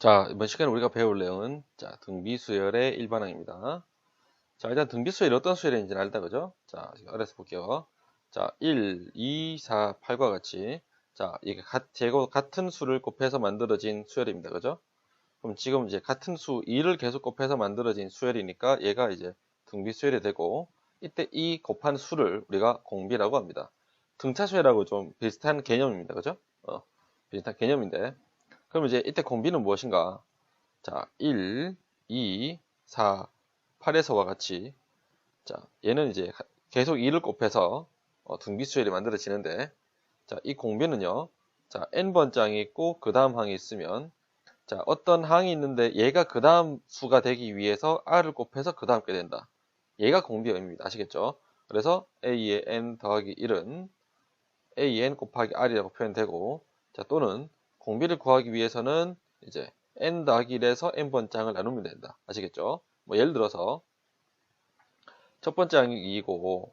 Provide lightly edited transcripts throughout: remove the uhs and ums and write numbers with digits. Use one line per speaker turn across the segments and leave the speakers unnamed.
자, 이번 시간에 우리가 배울 내용은 등비수열의 일반항입니다. 자, 일단 등비수열이 어떤 수열인지는 알다, 그죠? 자, 아래서 볼게요. 자, 1, 2, 4, 8과 같이 이게 같은 수를 곱해서 만들어진 수열입니다, 그죠? 그럼 지금 이제 같은 수 2를 계속 곱해서 만들어진 수열이니까 얘가 이제 등비수열이 되고, 이때 이 곱한 수를 우리가 공비라고 합니다. 등차수열하고 좀 비슷한 개념입니다, 그죠? 비슷한 개념인데, 그럼 이제 이때 공비는 무엇인가? 자, 1, 2, 4, 8에서와 같이 얘는 이제 계속 2를 곱해서 등비수열이 만들어지는데, 이 공비는요. n번 장이 있고 그 다음 항이 있으면 어떤 항이 있는데 얘가 그 다음 수가 되기 위해서 r을 곱해서 그 다음 게 된다. 얘가 공비의 의미입니다. 아시겠죠? 그래서 a의 n 더하기 1은 an 곱하기 r이라고 표현되고, 또는 공비를 구하기 위해서는 이제 n 더하기 1에서 n번 장을 나누면 된다. 아시겠죠? 뭐 예를 들어서 첫 번째 항이 2이고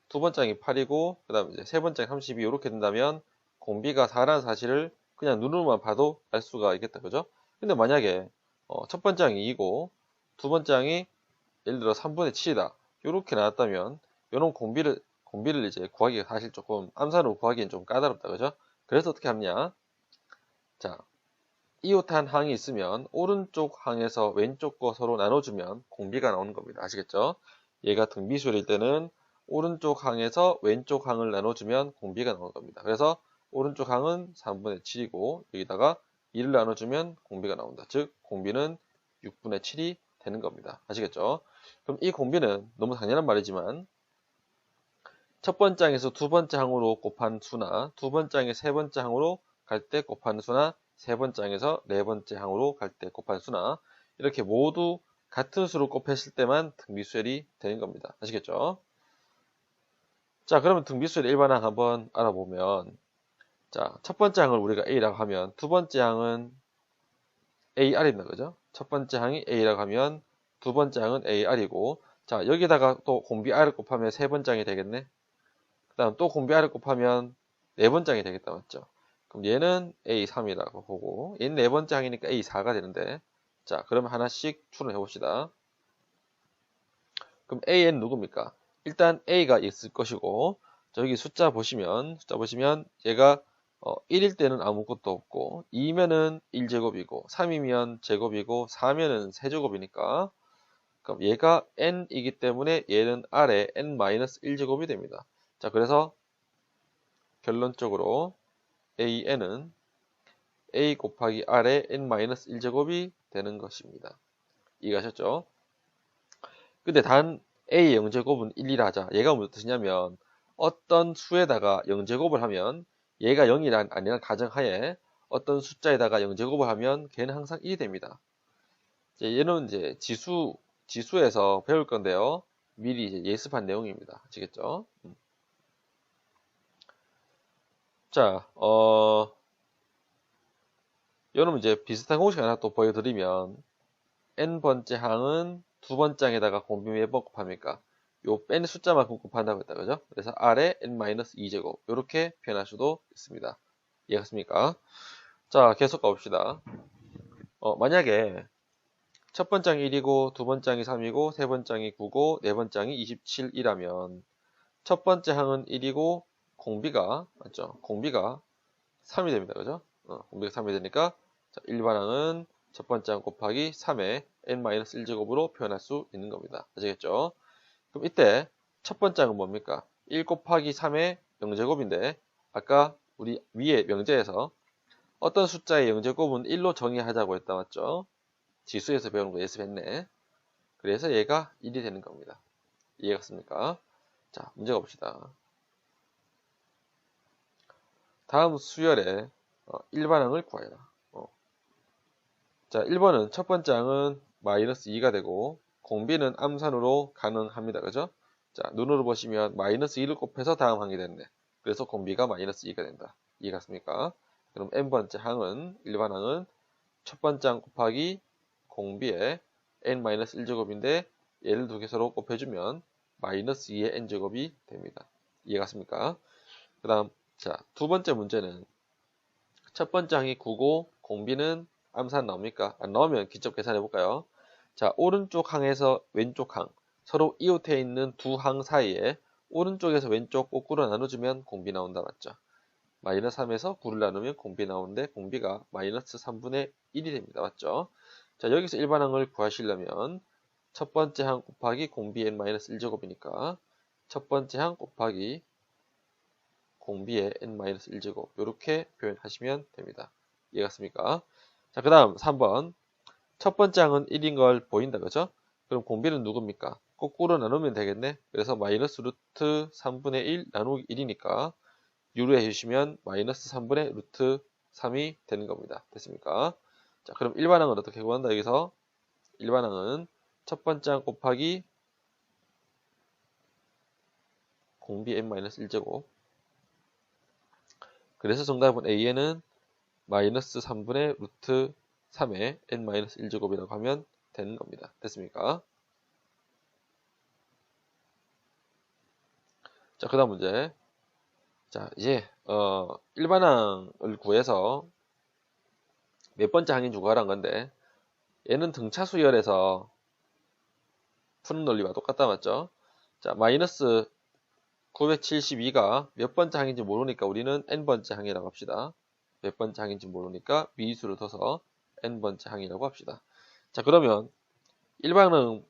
두 번째 항이 8이고 그 다음 이제 세 번째 항이 32 이렇게 된다면 공비가 4라는 사실을 그냥 눈으로만 봐도 알 수가 있겠다. 그죠? 근데 만약에 첫 번째 항이 2이고 두 번째 항이 예를 들어 3분의 7이다. 이렇게 나왔다면 이런 공비를 이제 구하기가 사실 조금 암산으로 구하기엔 좀 까다롭다. 그죠? 그래서 어떻게 하느냐? 자, 이웃한 항이 있으면 오른쪽 항에서 왼쪽 거 서로 나눠주면 공비가 나오는 겁니다. 아시겠죠? 얘가 등비수열일 때는 오른쪽 항에서 왼쪽 항을 나눠주면 공비가 나오는 겁니다. 그래서 오른쪽 항은 3분의 7이고 여기다가 2를 나눠주면 공비가 나온다. 즉 공비는 6분의 7이 되는 겁니다. 아시겠죠? 그럼 이 공비는 너무 당연한 말이지만 첫 번째 항에서 두 번째 항으로 곱한 수나 두 번째 항에서 세 번째 항으로 갈 때 곱한 수나 세 번째 항에서 네 번째 항으로 갈 때 곱한 수나 이렇게 모두 같은 수로 곱했을 때만 등비수열이 되는 겁니다. 아시겠죠? 자, 그러면 등비수열 일반항 한번 알아보면 첫 번째 항을 우리가 A라고 하면 두 번째 항은 AR입니다. 그죠? 첫 번째 항이 A라고 하면 두 번째 항은 AR이고 여기다가 또 공비 R을 곱하면 세 번째 항이 되겠네. 그 다음 또 공비 R을 곱하면 네 번째 항이 되겠다. 맞죠? 그럼 얘는 A3이라고 보고 얘는 네 번째 항이니까 A4가 되는데 그러면 하나씩 추론해 봅시다. 그럼 AN 누굽니까? 일단 A가 있을 것이고 여기 숫자 보시면 얘가 1일 때는 아무것도 없고 2면은 1제곱이고 3이면 제곱이고 4면은 세제곱이니까 그럼 얘가 n이기 때문에 얘는 R에 n-1제곱이 됩니다. 그래서 결론적으로 AN은 A 곱하기 R의 n-1제곱이 되는 것입니다. 이해가셨죠? 근데 단 A의 0제곱은 1이라 하자. 얘가 무슨 뜻이냐면 어떤 수에다가 0제곱을 하면 얘가 0이란 아니란 가정하에 어떤 숫자에다가 0제곱을 하면 걔는 항상 1이 됩니다. 얘는 이제 지수에서 배울 건데요. 미리 이제 예습한 내용입니다. 아시겠죠? 자, 여러분 이제 비슷한 공식 하나 또 보여드리면 n번째 항은 두 번째 항에다가 공비 몇 번 곱합니까? 요 뺀 숫자만큼 곱한다고 했다. 그죠? 그래서 R의 n-2제곱 이렇게 표현할 수도 있습니다. 이해갔습니까? 자, 계속 가봅시다. 만약에 첫 번째 항이 1이고 두 번째 항이 3이고 세 번째 항이 9고 네 번째 항이 27이라면 첫 번째 항은 1이고 공비가 맞죠? 공비가 3이 됩니다. 그죠? 공비가 3이 되니까 일반항은 첫 번째 항 곱하기 3의 n-1제곱으로 표현할 수 있는 겁니다. 아시겠죠? 그럼 이때 첫 번째 항은 뭡니까? 1 곱하기 3의 0제곱인데 아까 우리 위에 명제에서 어떤 숫자의 0제곱은 1로 정의하자고 했다 맞죠? 지수에서 배우는 거 예습했네. 그래서 얘가 1이 되는 겁니다. 이해갔습니까? 자, 문제 가봅시다. 다음 수열의 일반항을 구하여라. 1번은 첫 번째 항은 마이너스 2가 되고 공비는 암산으로 가능합니다. 그죠? 눈으로 보시면 마이너스 2를 곱해서 다음 항이 됐네. 그래서 공비가 마이너스 2가 된다. 이해갔습니까? 그럼 n번째 항은 일반항은 첫 번째 항 곱하기 공비의 n-1제곱인데 얘를 두 개 서로 곱해주면 마이너스 2의 n제곱이 됩니다. 이해갔습니까? 그 다음 두 번째 문제는 첫 번째 항이 9고 공비는 암산 나옵니까? 안 나오면 기점 계산해 볼까요? 자, 오른쪽 항에서 왼쪽 항, 서로 이웃해 있는 두 항 사이에 오른쪽에서 왼쪽 거꾸로 나눠주면 공비 나온다, 맞죠? 마이너스 3에서 9를 나누면 공비 나오는데 공비가 마이너스 3분의 1이 됩니다, 맞죠? 자, 여기서 일반항을 구하시려면 첫 번째 항 곱하기 공비 n-1제곱이니까 첫 번째 항 곱하기 공비의 n-1제곱 이렇게 표현하시면 됩니다. 이해갔습니까? 자, 그 다음 3번 첫 번째 항은 1인 걸 보인다, 그죠? 그럼 공비는 누굽니까? 거꾸로 나누면 되겠네. 그래서 마이너스 루트 3분의 1 나누기 1이니까 유리해 주시면 마이너스 3분의 루트 3이 되는 겁니다. 됐습니까? 자, 그럼 일반항은 어떻게 구한다? 여기서 일반항은 첫 번째 항 곱하기 공비 n-1제곱. 그래서 정답은 A에는 마이너스 3분의 루트 3의 n-1제곱이라고 하면 되는 겁니다. 됐습니까? 자, 그 다음 문제. 자, 이제 일반항을 구해서 몇 번째 항인지 구하라는 건데 얘는 등차 수열에서 푸는 논리와 똑같다, 맞죠? 자, 마이너스 972가 몇 번째 항인지 모르니까 우리는 n번째 항이라고 합시다. 몇 번째 항인지 모르니까 미수를 둬서 n번째 항이라고 합시다. 자, 그러면 일반항은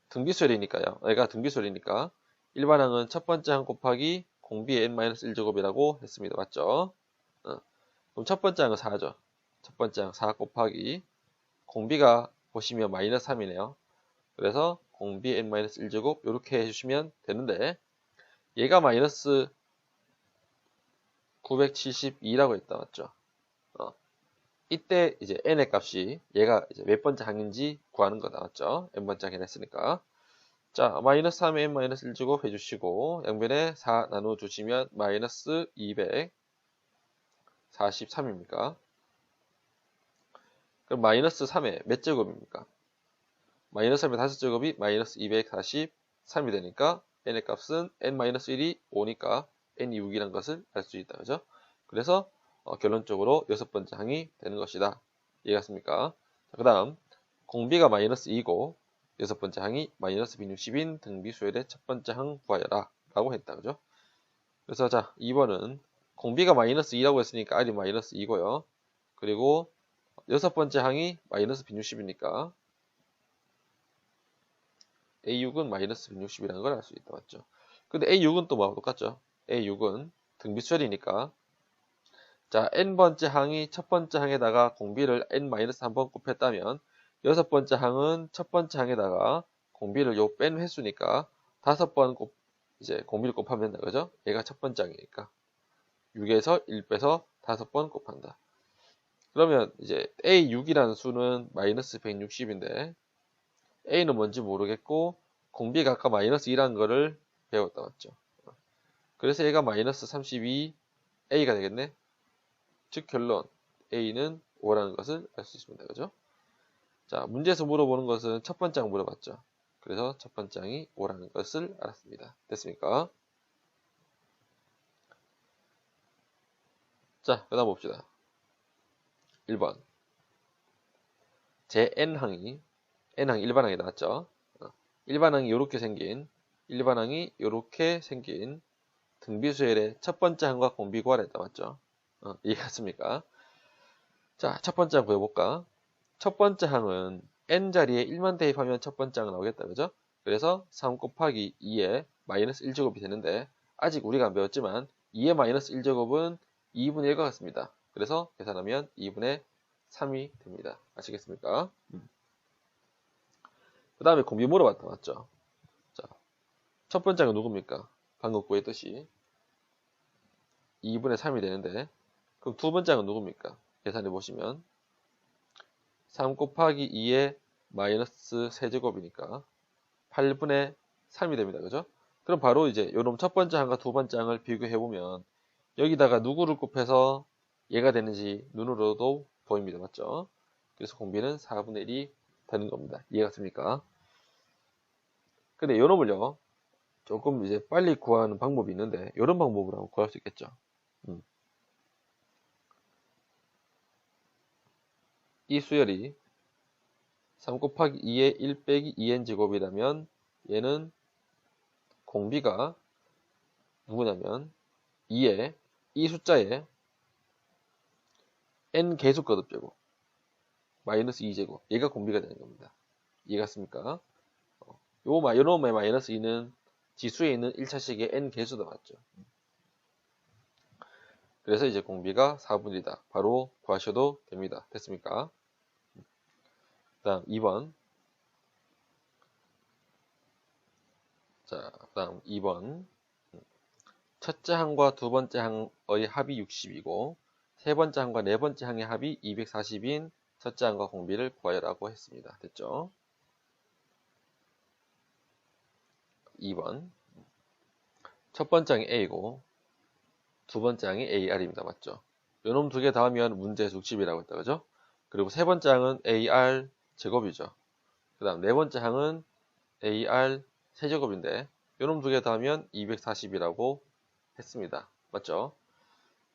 등비수열이니까요. 얘가 등비수열이니까 일반항은 첫 번째 항 곱하기 공비의 n-1제곱이라고 했습니다. 맞죠? 그럼 첫 번째 항은 4죠. 첫 번째 항 4 곱하기 공비가 보시면 마이너스 3이네요. 그래서 공비 n-1제곱 이렇게 해주시면 되는데 얘가 마이너스 972라고 했다, 맞죠? 이때 이제 n의 값이 얘가 이제 몇 번째 항인지 구하는 거다, 맞죠? n번째 항이라 했으니까. 자, 마이너스 3에 n-1제곱 해주시고 양변에 4 나눠주시면 마이너스 243입니까? 그럼 마이너스 3의 몇 제곱입니까? 마이너스 3의 5제곱이 마이너스 243이 되니까 n의 값은 n-1이 5니까 n이 6이라는 것을 알 수 있다, 그죠? 그래서 결론적으로 여섯 번째 항이 되는 것이다. 이해갔습니까? 그 다음 공비가 마이너스 2고 여섯 번째 항이 마이너스 160인 등비수열의 첫 번째 항 구하여라 라고 했다, 그죠? 그래서 자, 2번은 공비가 마이너스 2라고 했으니까 r이 마이너스 2고요. 그리고 여섯 번째 항이 마이너스 160이니까 A6은 마이너스 160이라는 걸 알 수 있다, 맞죠? 근데 A6은 또 뭐하고 똑같죠? A6은 등비수열이니까 자, n번째 항이 첫 번째 항에다가 공비를 n-1번 곱했다면 여섯 번째 항은 첫 번째 항에다가 공비를 요 뺀 횟수니까 5번 이제 공비를 곱하면 된다, 그죠? 얘가 첫 번째 항이니까 6에서 1 빼서 5번 곱한다. 그러면 이제 A6이라는 수는 마이너스 160인데 A는 뭔지 모르겠고 공비가 아까 마이너스 2라는 거를 배웠다, 맞죠? 그래서 얘가 마이너스 32A가 되겠네. 즉 결론 A는 5라는 것을 알 수 있습니다, 그죠? 자, 문제에서 물어보는 것은 첫 번째 항 물어봤죠. 그래서 첫 번째 항이 5라는 것을 알았습니다. 됐습니까? 자, 그 다음 봅시다. 1번 제 n항이 n항 일반항이 나왔죠. 일반항이 이렇게 생긴 등비수열의 첫 번째 항과 공비 구하라 했다, 맞죠? 이해갔습니까? 자, 첫 번째 항 보여볼까? 첫 번째 항은 n자리에 1만 대입하면 첫 번째 항은 나오겠다, 그죠? 그래서 3 곱하기 2에 마이너스 1제곱이 되는데 아직 우리가 안 배웠지만 2의 마이너스 1제곱은 2분의 1과 같습니다. 그래서 계산하면 2분의 3이 됩니다. 아시겠습니까? 그 다음에 공비 물어봤다, 맞죠? 자, 첫 번째 항은 누굽니까? 방금 구했듯이 2분의 3이 되는데 그럼 두 번째 항은 누굽니까? 계산해 보시면 3 곱하기 2의 마이너스 세제곱이니까 8분의 3이 됩니다, 그죠? 그럼 바로 이제 요놈 첫 번째 항과 두 번째 항을 비교해보면 여기다가 누구를 곱해서 얘가 되는지 눈으로도 보입니다, 맞죠? 그래서 공비는 4분의 1이 되는 겁니다. 이해갔습니까? 근데 요놈을요 조금 이제 빨리 구하는 방법이 있는데 이런 방법으로 구할 수 있겠죠. 이 수열이 3 곱하기 2의 1 빼기 2n 제곱이라면 얘는 공비가 누구냐면 2의 이 숫자에 n 계수 거듭제곱 마이너스 2제곱 얘가 공비가 되는 겁니다. 이해갔습니까? 요놈의 마이너스 2는 지수에 있는 1차식의 n 계수도 맞죠. 그래서 이제 공비가 4분의 1이다. 바로 구하셔도 됩니다. 됐습니까? 그 다음 2번. 자, 그 다음 2번. 첫째 항과 두 번째 항의 합이 60이고 세 번째 항과 네 번째 항의 합이 240인 첫째 항과 공비를 구하라고 했습니다. 됐죠? 2번. 첫 번째 항이 A고 두 번째 항이 AR입니다. 맞죠? 요놈 두 개 더하면 문제에서 60이라고 했다. 그죠? 그리고 세 번째 항은 AR 제곱이죠. 그 다음 네 번째 항은 AR 세제곱인데 요놈 두 개 더하면 240이라고 했습니다. 맞죠?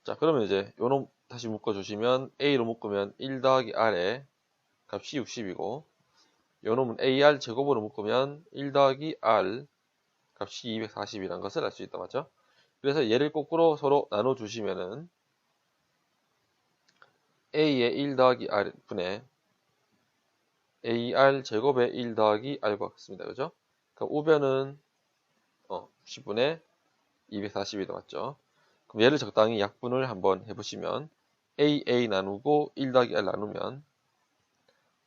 자, 그러면 이제 요놈 다시 묶어주시면 A로 묶으면 1 더하기 R의 값이 60이고 요놈은 AR 제곱으로 묶으면 1 더하기 R 값이 240이라는 것을 알 수 있다. 맞죠? 그래서 얘를 거꾸로 서로 나눠주시면은 A의 1 더하기 R 분의 AR 제곱의 1 더하기 R과 같습니다. 그죠? 그러니까 우변은 60분의 240이다. 맞죠? 그럼 얘를 적당히 약분을 한번 해보시면 A 나누고 1 더하기 R 나누면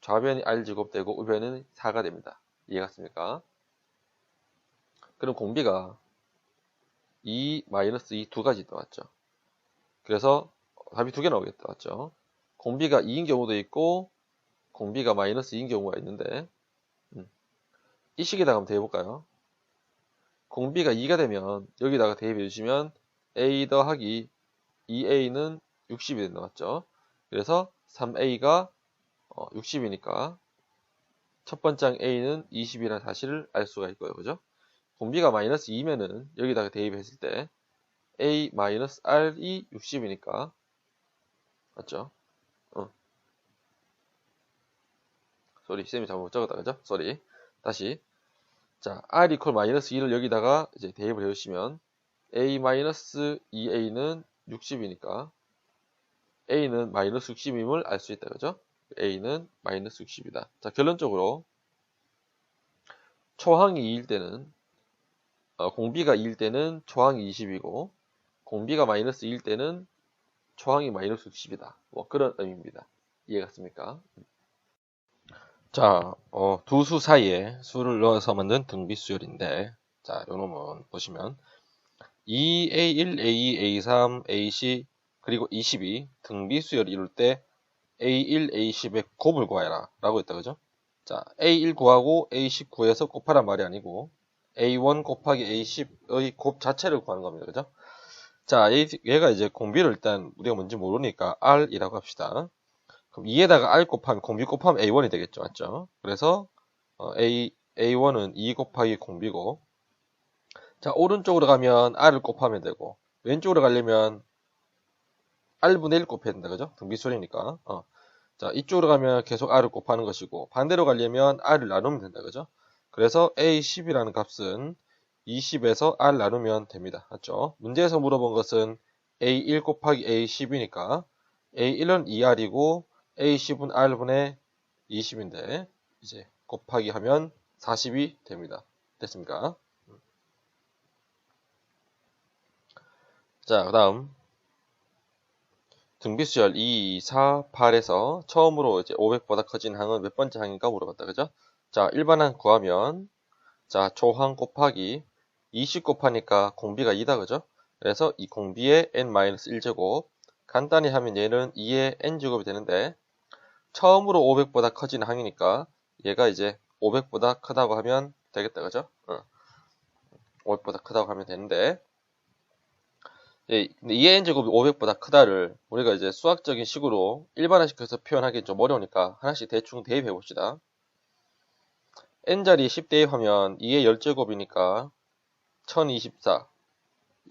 좌변이 R 제곱되고 우변은 4가 됩니다. 이해갔습니까? 그럼 공비가 2 마이너스 2 두 가지 있다. 맞죠? 그래서 답이 두 개 나오겠다. 맞죠? 공비가 2인 경우도 있고 공비가 마이너스 2인 경우가 있는데 이 식에다가 한번 대해볼까요? 공비가 2가 되면 여기다가 대입해 주시면 A 더하기 2A는 60이 된다. 맞죠? 그래서 3A가 60이니까 첫 번째 항 A는 20이라는 사실을 알 수가 있고요. 그죠? 공비가 마이너스 2면은 여기다가 대입했을 때 A 마이너스 R이 60이니까 맞죠? 쏘리, 쌤이 잘못 적었다. 그죠? 쏘리. 다시. 자, R 이퀄 마이너스 2를 여기다가 이제 대입을 해주시면 A 마이너스 2A는 60이니까 A는 마이너스 60임을 알 수 있다. 그죠? A는 마이너스 60이다. 자, 결론적으로 초항이 2일 때는 공비가 2일 때는 초항이 20이고 공비가 마이너스 2일 때는 초항이 마이너스 60이다. 뭐 그런 의미입니다. 이해갔습니까? 자, 두 수 사이에 수를 넣어서 만든 등비수열인데 자, 요놈은 보시면 2A1, A2, A3, AC 그리고 20이 등비수열을 이룰 때 A1, A10의 곱을 구하라 라고 했다. 그죠? 자, A1 구하고 A10 구해서 곱하란 말이 아니고 A1 곱하기 A10의 곱 자체를 구하는 겁니다. 그죠? 자, 얘가 이제 공비를 일단 우리가 뭔지 모르니까 R이라고 합시다. 그럼 2에다가 R 곱하면 공비 곱하면 A1이 되겠죠. 맞죠? 그래서 A1은 2 곱하기 공비고 자, 오른쪽으로 가면 R을 곱하면 되고 왼쪽으로 가려면 R분의 1 곱해야 된다. 그죠? 등비수열이니까. 자, 이쪽으로 가면 계속 R을 곱하는 것이고 반대로 가려면 R을 나누면 된다. 그죠? 그래서 A10이라는 값은 20에서 R 나누면 됩니다. 맞죠? 문제에서 물어본 것은 A1 곱하기 A10이니까 A1은 2R이고 A10은 R분의 20인데 이제 곱하기 하면 40이 됩니다. 됐습니까? 자, 그 다음 등비수열 2, 4, 8에서 처음으로 이제 500보다 커진 항은 몇 번째 항인가 물어봤다. 그죠? 자, 일반항 구하면 자, 초항 곱하기 20 곱하니까 공비가 2다. 그죠? 그래서 이 공비의 n-1제곱 간단히 하면 얘는 2의 n제곱이 되는데 처음으로 500보다 커진 항이니까 얘가 이제 500보다 크다고 하면 되겠다. 그죠? 500보다 크다고 하면 되는데 예, 근데 2의 n제곱이 500보다 크다를 우리가 이제 수학적인 식으로 일반화시켜서 표현하기 좀 어려우니까 하나씩 대충 대입해 봅시다. n자리에 10 대입하면 2의 10제곱이니까 1024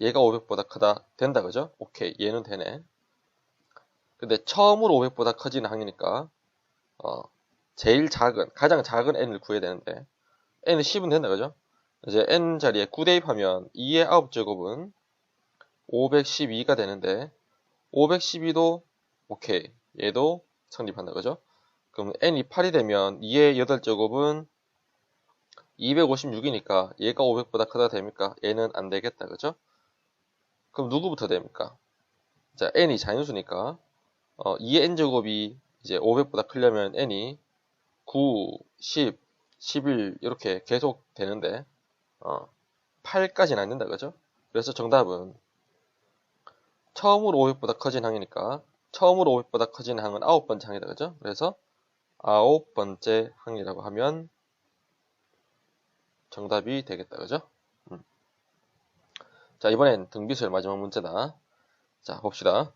얘가 500보다 크다 된다. 그죠? 오케이, 얘는 되네. 근데 처음으로 500보다 커지는 항이니까 제일 작은, 가장 작은 n을 구해야 되는데, n은 10은 된다, 그죠? 이제 n 자리에 9 대입하면 2의 9제곱은 512가 되는데, 512도 오케이. 얘도 성립한다, 그죠? 그럼 n이 8이 되면 2의 8제곱은 256이니까 얘가 500보다 크다 됩니까? 얘는 안 되겠다, 그죠? 그럼 누구부터 됩니까? 자, n이 자연수니까 2의 n제곱이 이제 500보다 크려면 n이 9, 10, 11 이렇게 계속 되는데 8까지는 안 된다, 그죠? 그래서 정답은 처음으로 500보다 커진 항이니까 처음으로 500보다 커진 항은 9번째 항이다, 그죠? 그래서 9번째 항이라고 하면 정답이 되겠다, 그죠? 자, 이번엔 등비수열 마지막 문제다. 자, 봅시다.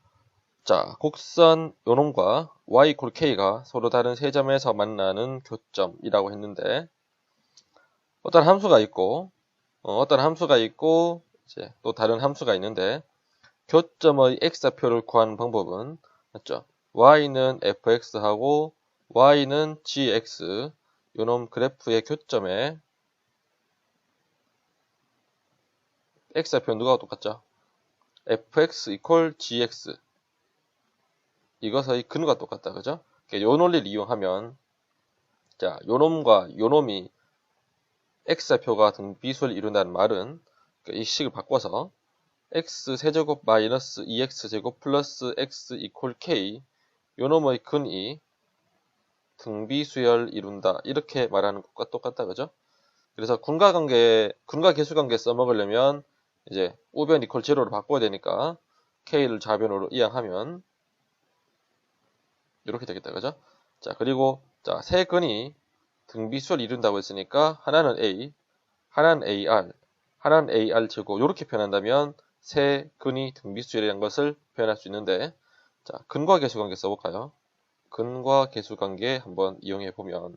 자, 곡선 요놈과 y = k가 서로 다른 세 점에서 만나는 교점이라고 했는데 어떤 함수가 있고 이제 또 다른 함수가 있는데 교점의 x좌표를 구하는 방법은 맞죠? y는 fx하고 y는 gx 요놈 그래프의 교점에 x좌표는 누가 똑같죠? fx = gx 이것의 근과 똑같다, 그죠? 요 논리를 이용하면 자, 요놈과 요놈이 x좌표가 등비수를 이룬다는 말은 이 식을 바꿔서 x세제곱 마이너스 2x제곱 플러스 x = k 요놈의 근이 등비수열 이룬다 이렇게 말하는 것과 똑같다, 그죠? 그래서 근과 계수관계 써먹으려면 이제 우변 이퀄 제로로 바꿔야 되니까 k를 좌변으로 이항하면 이렇게 되겠다, 그죠? 자, 그리고 자, 세 근이 등비수를 이룬다고 했으니까 하나는 a, 하나는 ar, 하나는 ar 제곱 이렇게 표현한다면 세 근이 등비수열이라는 것을 표현할 수 있는데 자, 근과 계수관계 써볼까요? 근과 계수관계 한번 이용해 보면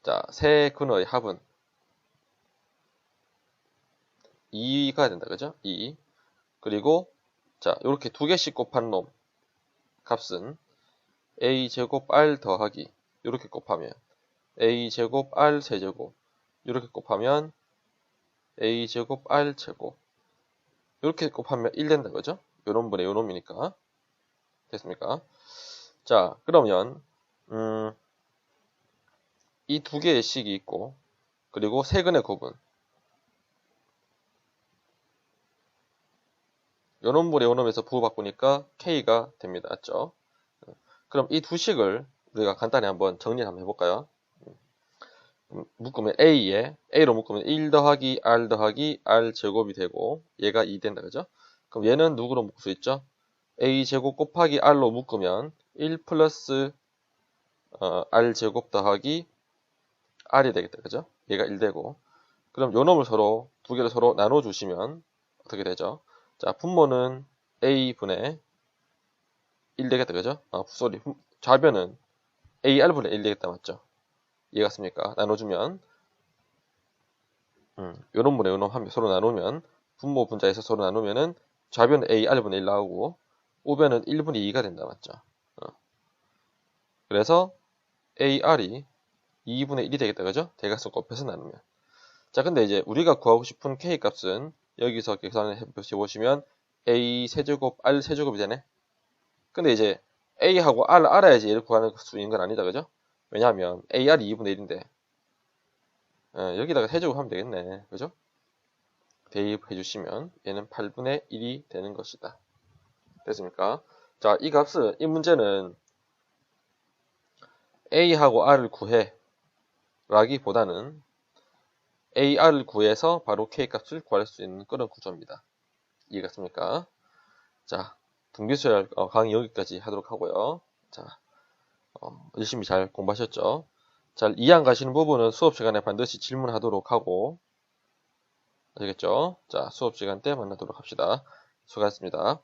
자, 세 근의 합은 2가 된다, 그죠? 2. 그리고 자, 이렇게 두 개씩 곱한 놈 값은 a제곱 r 더하기 이렇게 곱하면 a제곱 r 세제곱 이렇게 곱하면 a제곱 r 제곱 이렇게 곱하면 1 된다, 그죠? 요런 분의 요놈이니까 됐습니까? 자, 그러면 이 두 개의 식이 있고 그리고 세 근의 곱은 요놈분의 요놈에서 부호 바꾸니까 k가 됩니다, 맞죠? 그럼 이 두 식을 우리가 간단히 한번 정리 한번 해볼까요? 묶으면 a로 묶으면 1 더하기 r 더하기 r 제곱이 되고 얘가 2 된다, 그죠? 그럼 얘는 누구로 묶을 수 있죠? a 제곱 곱하기 r로 묶으면 1 플러스 r 제곱 더하기 r이 되겠다, 그죠? 얘가 1 되고 그럼 요놈을 두 개를 서로 나눠주시면 어떻게 되죠? 자, 분모는 a분의 1 되겠다, 그죠? 좌변은 ar분의 1 되겠다, 맞죠? 이해갔습니까? 나눠주면 요런 분의 요놈 한 서로 나누면 분모 분자에서 서로 나누면은 좌변은 ar분의 1 나오고 우변은 1분의 2가 된다, 맞죠? 그래서 ar이 2분의 1이 되겠다, 그죠? 대각선 곱해서 나누면. 자, 근데 이제 우리가 구하고 싶은 k 값은 여기서 계산을 해보시면 a 세제곱 r 세제곱이 되네. 근데 이제 a하고 r 알아야지 얘를 구하는 수 있는 건 아니다, 그죠? 왜냐하면 ar이 2분의 1인데 여기다가 세제곱하면 되겠네, 그죠? 대입해 주시면 얘는 8분의 1이 되는 것이다. 됐습니까? 자, 이 문제는 a하고 r을 구해 라기보다는 ar을 구해서 바로 k값을 구할 수 있는 그런 구조입니다. 이해갔습니까? 자, 등비수열 강의 여기까지 하도록 하고요. 자, 열심히 잘 공부하셨죠? 잘 이해 안 가시는 부분은 수업 시간에 반드시 질문하도록 하고 아시겠죠? 자, 수업 시간 때 만나도록 합시다. 수고하셨습니다.